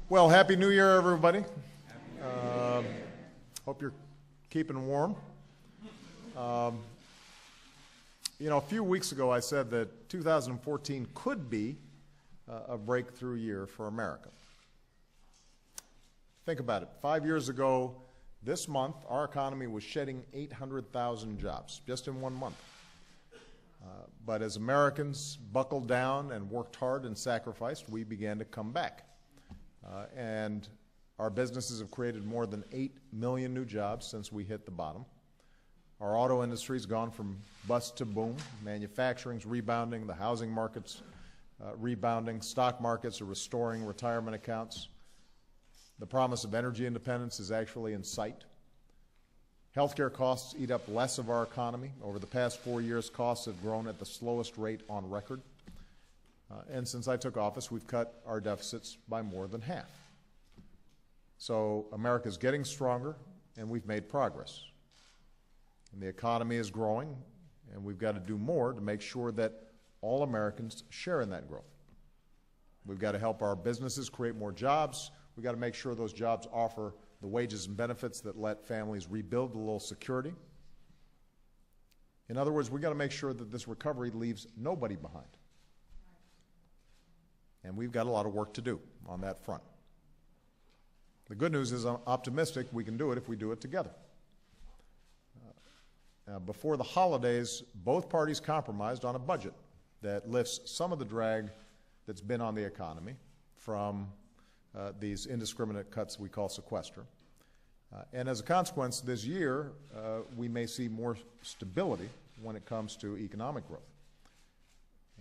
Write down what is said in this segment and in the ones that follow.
Well, Happy New Year, everybody. Hope you're keeping warm. A few weeks ago I said that 2014 could be a breakthrough year for America. Think about it. 5 years ago, this month, our economy was shedding 800,000 jobs, just in 1 month. But as Americans buckled down and worked hard and sacrificed, we began to come back. And our businesses have created more than 8 million new jobs since we hit the bottom. Our auto industry's gone from bust to boom. Manufacturing's rebounding, the housing market's rebounding, stock markets are restoring retirement accounts. The promise of energy independence is actually in sight. Healthcare costs eat up less of our economy. Over the past 4 years, costs have grown at the slowest rate on record. And since I took office, we've cut our deficits by more than half. So America's getting stronger, and we've made progress. And the economy is growing, and we've got to do more to make sure that all Americans share in that growth. We've got to help our businesses create more jobs. We've got to make sure those jobs offer the wages and benefits that let families rebuild a little security. In other words, we've got to make sure that this recovery leaves nobody behind. And we've got a lot of work to do on that front. The good news is I'm optimistic we can do it if we do it together. Before the holidays, both parties compromised on a budget that lifts some of the drag that's been on the economy from these indiscriminate cuts we call sequester. And as a consequence, this year, we may see more stability when it comes to economic growth.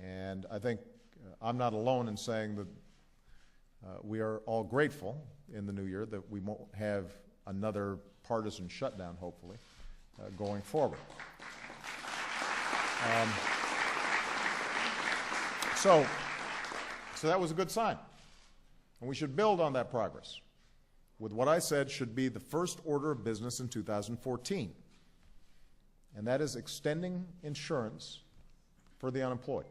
And I think I'm not alone in saying that we are all grateful in the new year that we won't have another partisan shutdown, hopefully, going forward. So that was a good sign. And we should build on that progress with what I said should be the first order of business in 2014. And that is extending insurance for the unemployed.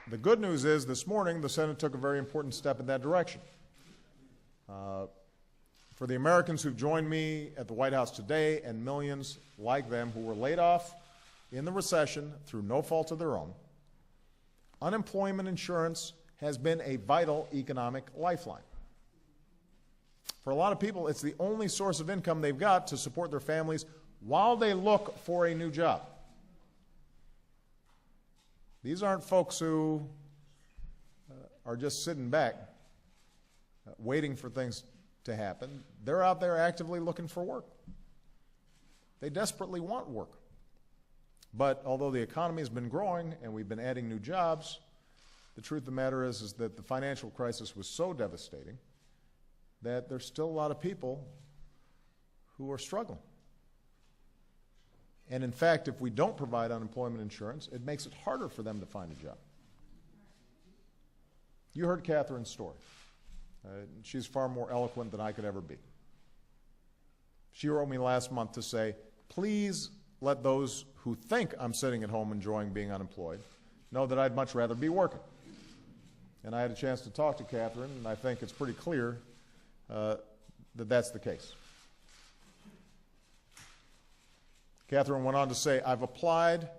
The good news is this morning the Senate took a very important step in that direction. For the Americans who've joined me at the White House today and millions like them who were laid off in the recession through no fault of their own, unemployment insurance has been a vital economic lifeline. For a lot of people, it's the only source of income they've got to support their families while they look for a new job. These aren't folks who are just sitting back waiting for things to happen. They're out there actively looking for work. They desperately want work. But although the economy has been growing and we've been adding new jobs, the truth of the matter is that the financial crisis was so devastating that there's still a lot of people who are struggling. And in fact, if we don't provide unemployment insurance, it makes it harder for them to find a job. You heard Catherine's story. She's far more eloquent than I could ever be. She wrote me last month to say, please let those who think I'm sitting at home enjoying being unemployed know that I'd much rather be working. And I had a chance to talk to Catherine, and I think it's pretty clear that that's the case. Catherine went on to say, I've applied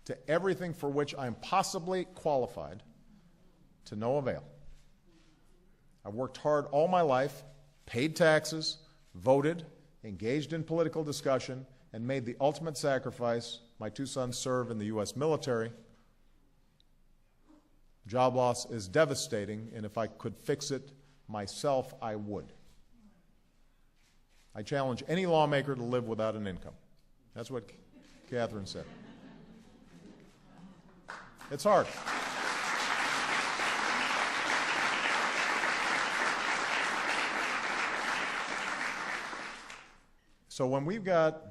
to everything for which I'm possibly qualified, to no avail. I've worked hard all my life, paid taxes, voted, engaged in political discussion, and made the ultimate sacrifice. My two sons serve in the U.S. military. Job loss is devastating, and if I could fix it myself, I would. I challenge any lawmaker to live without an income. That's what Catherine said. It's hard. So when we've got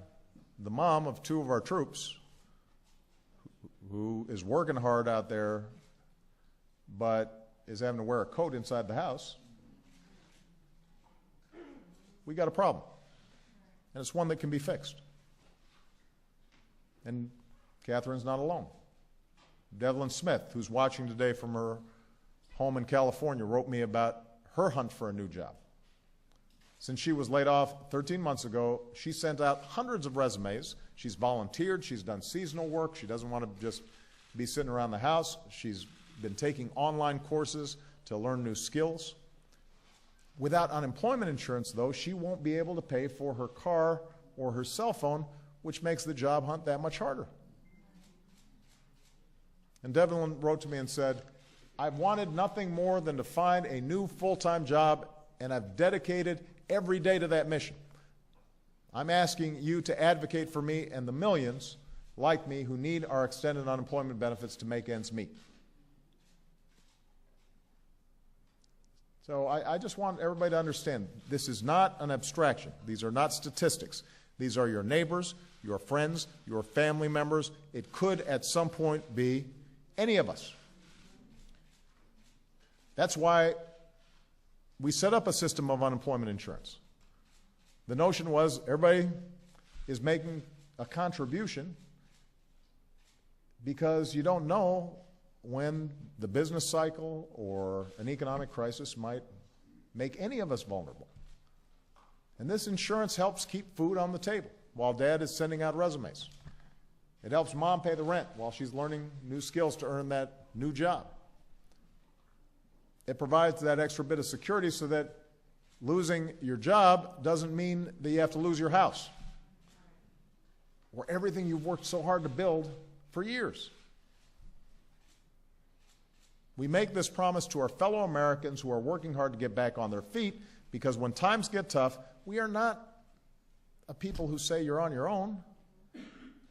the mom of two of our troops who is working hard out there but is having to wear a coat inside the house, we got a problem. And it's one that can be fixed. And Catherine's not alone. Devlin Smith, who's watching today from her home in California, wrote me about her hunt for a new job. Since she was laid off 13 months ago, she sent out hundreds of resumes. She's volunteered. She's done seasonal work. She doesn't want to just be sitting around the house. She's been taking online courses to learn new skills. Without unemployment insurance, though, she won't be able to pay for her car or her cell phone, which makes the job hunt that much harder. And Devlin wrote to me and said, I've wanted nothing more than to find a new full-time job, and I've dedicated every day to that mission. I'm asking you to advocate for me and the millions like me who need our extended unemployment benefits to make ends meet. So I just want everybody to understand, this is not an abstraction. These are not statistics. These are your neighbors, your friends, your family members. It could at some point be any of us. That's why we set up a system of unemployment insurance. The notion was everybody is making a contribution because you don't know when the business cycle or an economic crisis might make any of us vulnerable. And this insurance helps keep food on the table while Dad is sending out resumes. It helps Mom pay the rent while she's learning new skills to earn that new job. It provides that extra bit of security so that losing your job doesn't mean that you have to lose your house or everything you've worked so hard to build for years. We make this promise to our fellow Americans who are working hard to get back on their feet, because when times get tough, we are not a people who say you're on your own.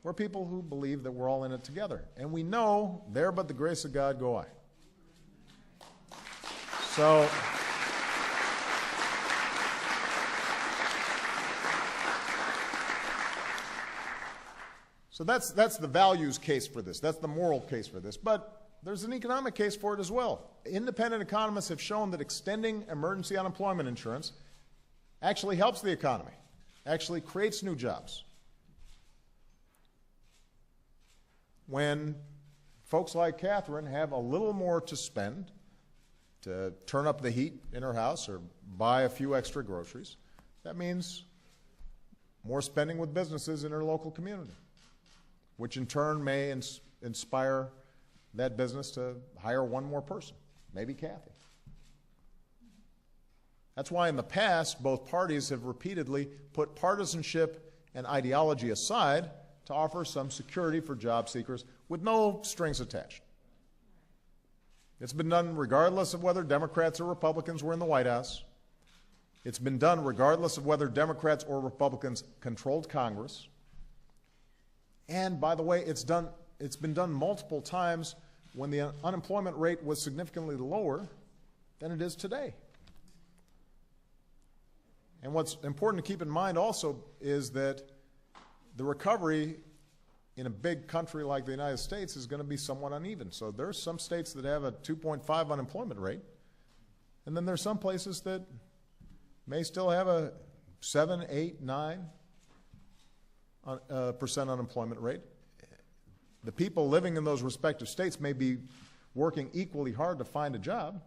We're people who believe that we're all in it together. And we know, there but the grace of God go I. So that's the values case for this. That's the moral case for this. But there's an economic case for it as well. Independent economists have shown that extending emergency unemployment insurance actually helps the economy, actually creates new jobs. When folks like Catherine have a little more to spend to turn up the heat in her house or buy a few extra groceries, that means more spending with businesses in her local community, which in turn may inspire that business to hire one more person, maybe Kathy. That's why in the past, both parties have repeatedly put partisanship and ideology aside to offer some security for job seekers with no strings attached. It's been done regardless of whether Democrats or Republicans were in the White House. It's been done regardless of whether Democrats or Republicans controlled Congress. And by the way, it's been done multiple times when the unemployment rate was significantly lower than it is today. And what's important to keep in mind also is that the recovery in a big country like the United States is going to be somewhat uneven. So there's some states that have a 2.5 unemployment rate, and then there's some places that may still have a 7, 8, 9% unemployment rate. The people living in those respective states may be working equally hard to find a job,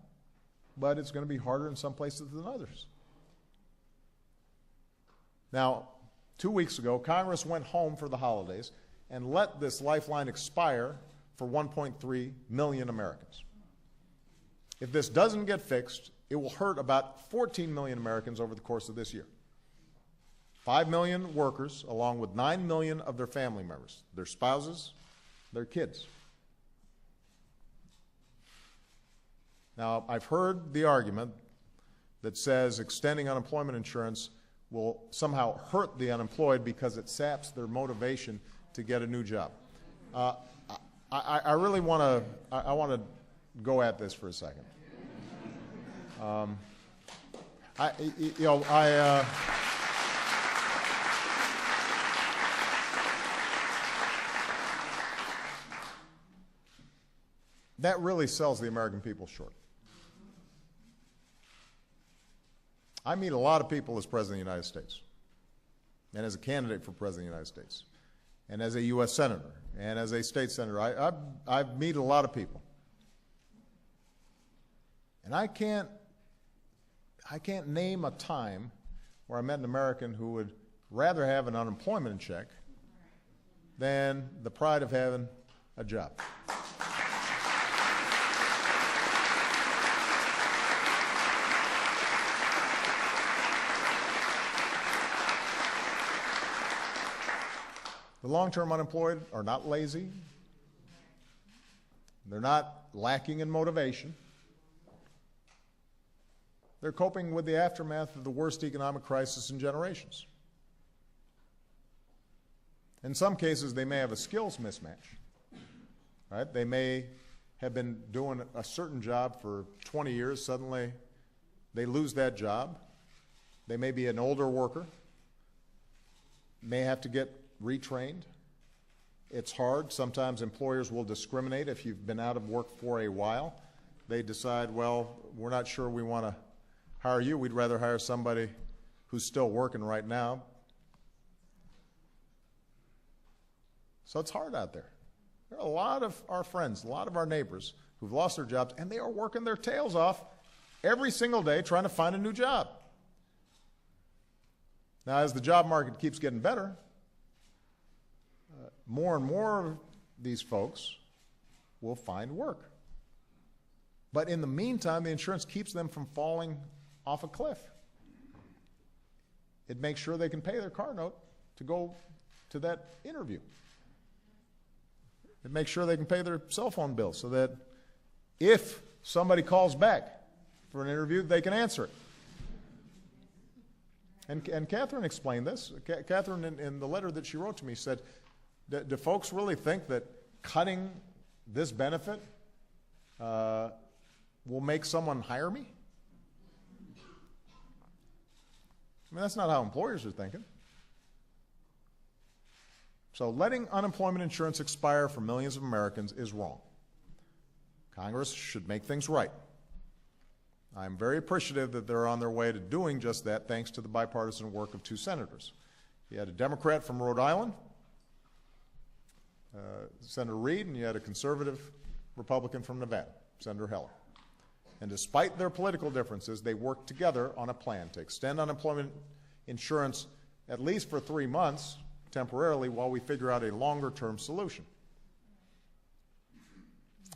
but it's going to be harder in some places than others. Now, 2 weeks ago, Congress went home for the holidays and let this lifeline expire for 1.3 million Americans. If this doesn't get fixed, it will hurt about 14 million Americans over the course of this year. 5 million workers, along with 9 million of their family members, their spouses, their kids. Now, I've heard the argument that says extending unemployment insurance will somehow hurt the unemployed because it saps their motivation to get a new job. I really want to go at this for a second. That really sells the American people short. I meet a lot of people as President of the United States and as a candidate for President of the United States. and as a U.S. Senator, and as a state senator, I meet a lot of people. And I can't name a time where I met an American who would rather have an unemployment check than the pride of having a job. The long-term unemployed are not lazy. They're not lacking in motivation. They're coping with the aftermath of the worst economic crisis in generations. In some cases, they may have a skills mismatch. Right? They may have been doing a certain job for 20 years. Suddenly, they lose that job. They may be an older worker, may have to get retrained. It's hard. Sometimes employers will discriminate if you've been out of work for a while. They decide, well, we're not sure we want to hire you. We'd rather hire somebody who's still working right now. So it's hard out there. There are a lot of our friends, a lot of our neighbors who've lost their jobs, and they are working their tails off every single day trying to find a new job. Now, as the job market keeps getting better, more and more of these folks will find work. But in the meantime, the insurance keeps them from falling off a cliff. It makes sure they can pay their car note to go to that interview. It makes sure they can pay their cell phone bill so that if somebody calls back for an interview, they can answer it. And Catherine explained this. Catherine, in the letter that she wrote to me, said, do folks really think that cutting this benefit will make someone hire me? I mean, that's not how employers are thinking. So letting unemployment insurance expire for millions of Americans is wrong. Congress should make things right. I'm very appreciative that they're on their way to doing just that, thanks to the bipartisan work of two senators. You had a Democrat from Rhode Island, Senator Reid, and you had a conservative Republican from Nevada, Senator Heller. And despite their political differences, they worked together on a plan to extend unemployment insurance at least for 3 months temporarily while we figure out a longer-term solution.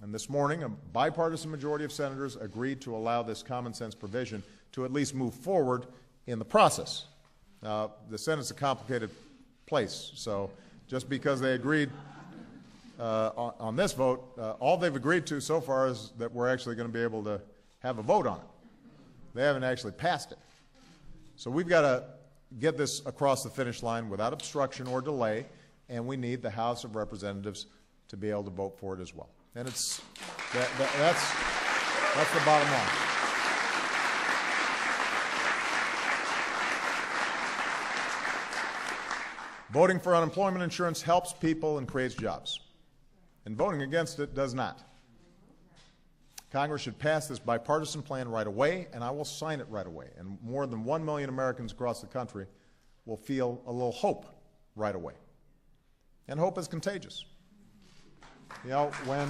And this morning, a bipartisan majority of senators agreed to allow this common-sense provision to at least move forward in the process. Now, the Senate's a complicated place, so just because they agreed on this vote, all they've agreed to so far is that we're actually going to be able to have a vote on it. They haven't actually passed it. So we've got to get this across the finish line without obstruction or delay, and we need the House of Representatives to be able to vote for it as well. And that's the bottom line. Voting for unemployment insurance helps people and creates jobs. And voting against it does not. Congress should pass this bipartisan plan right away, and I will sign it right away. And more than 1 million Americans across the country will feel a little hope right away. And hope is contagious. You know, when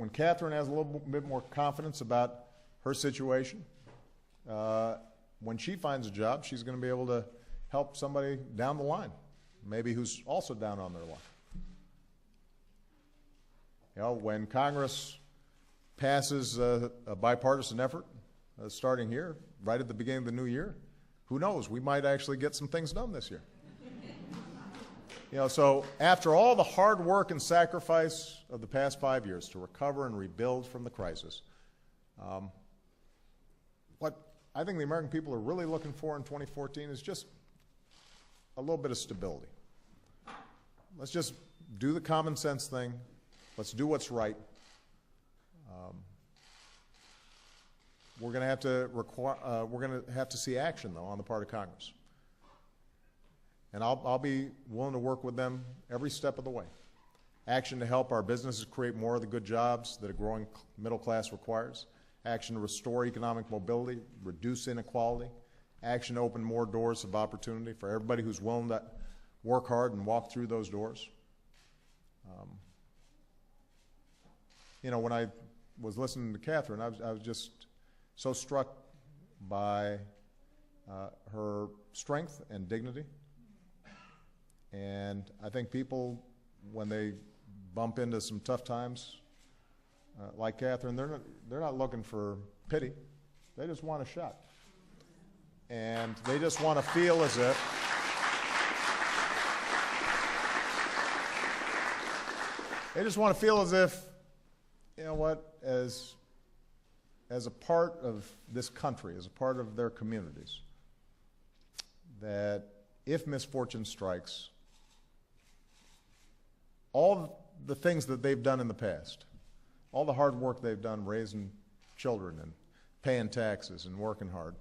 Catherine has a little bit more confidence about her situation, when she finds a job, she's going to be able to help somebody down the line, maybe who's also down on their luck. You know, when Congress passes a bipartisan effort, starting here, right at the beginning of the new year, who knows, we might actually get some things done this year. You know, so after all the hard work and sacrifice of the past 5 years to recover and rebuild from the crisis, what I think the American people are really looking for in 2014 is just a little bit of stability. Let's just do the common sense thing. Let's do what's right. We're going to have to see action, though, on the part of Congress. And I'll be willing to work with them every step of the way. Action to help our businesses create more of the good jobs that a growing middle class requires. action to restore economic mobility, reduce inequality, action to open more doors of opportunity for everybody who's willing to work hard and walk through those doors. You know, when I was listening to Catherine, I was just so struck by her strength and dignity. And I think people, when they bump into some tough times, like Catherine, they're not looking for pity. They just want a shot. And they just want to feel as if you know what, as a part of this country, as a part of their communities, that if misfortune strikes, all the things that they've done in the past, all the hard work they've done raising children and paying taxes and working hard,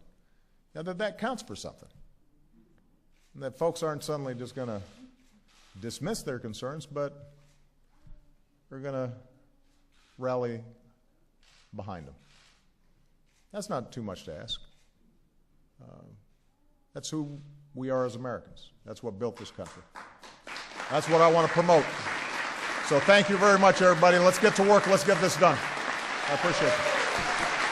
you know, that counts for something. And that folks aren't suddenly just going to dismiss their concerns, but they're going to rally behind them. That's not too much to ask. That's who we are as Americans. That's what built this country. That's what I want to promote. So thank you very much, everybody. Let's get to work. Let's get this done. I appreciate it.